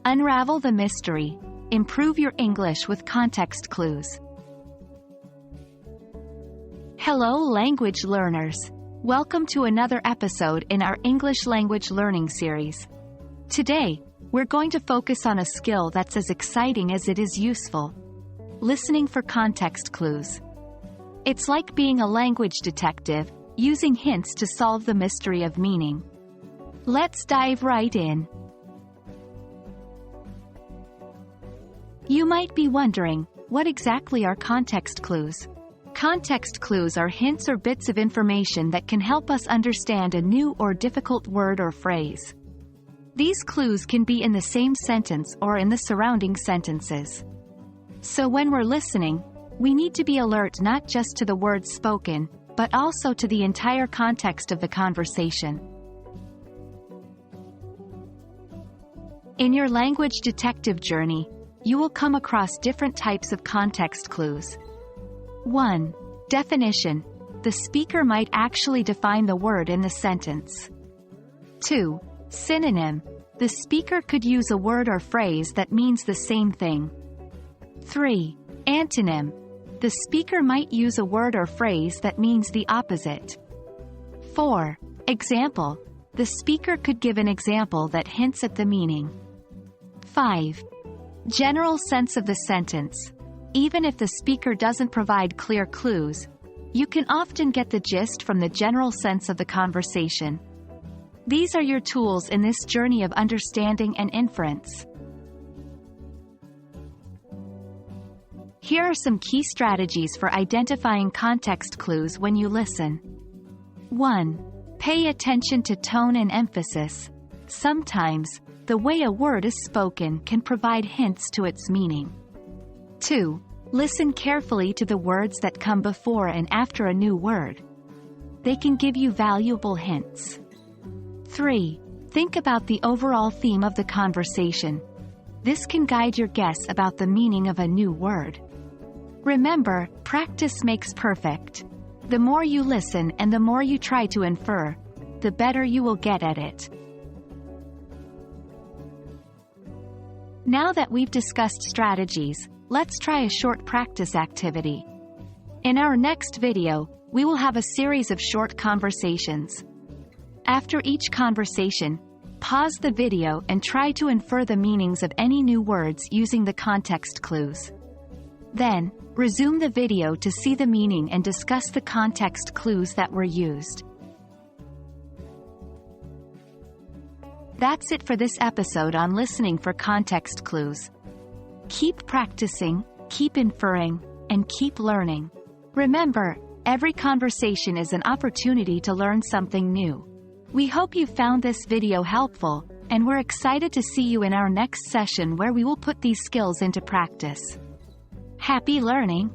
Unravel the mystery. Improve your English with context clues. Hello, language learners. Welcome to another episode in our English language learning series. Today, we're going to focus on a skill that's as exciting as it is useful. Listening for context clues. It's like being a language detective, using hints to solve the mystery of meaning. Let's dive right in. You might be wondering, what exactly are context clues? Context clues are hints or bits of information that can help us understand a new or difficult word or phrase. These clues can be in the same sentence or in the surrounding sentences. So when we're listening, we need to be alert not just to the words spoken, but also to the entire context of the conversation. In your language detective journey, you will come across different types of context clues. 1. Definition. The speaker might actually define the word in the sentence. 2. Synonym. The speaker could use a word or phrase that means the same thing. 3. Antonym. The speaker might use a word or phrase that means the opposite. 4. Example. The speaker could give an example that hints at the meaning. 5. General sense of the sentence. Even if the speaker doesn't provide clear clues, you can often get the gist from the general sense of the conversation. These are your tools in this journey of understanding and inference. Here are some key strategies for identifying context clues when you listen. 1. Pay attention to tone and emphasis. Sometimes, the way a word is spoken can provide hints to its meaning. 2. Listen carefully to the words that come before and after a new word. They can give you valuable hints. 3. Think about the overall theme of the conversation. This can guide your guess about the meaning of a new word. Remember, practice makes perfect. The more you listen and the more you try to infer, the better you will get at it. Now that we've discussed strategies, let's try a short practice activity. In our next video, we will have a series of short conversations. After each conversation, pause the video and try to infer the meanings of any new words using the context clues. Then, resume the video to see the meaning and discuss the context clues that were used. That's it for this episode on listening for context clues. Keep practicing, keep inferring, and keep learning. Remember, every conversation is an opportunity to learn something new. We hope you found this video helpful, and we're excited to see you in our next session where we will put these skills into practice. Happy learning!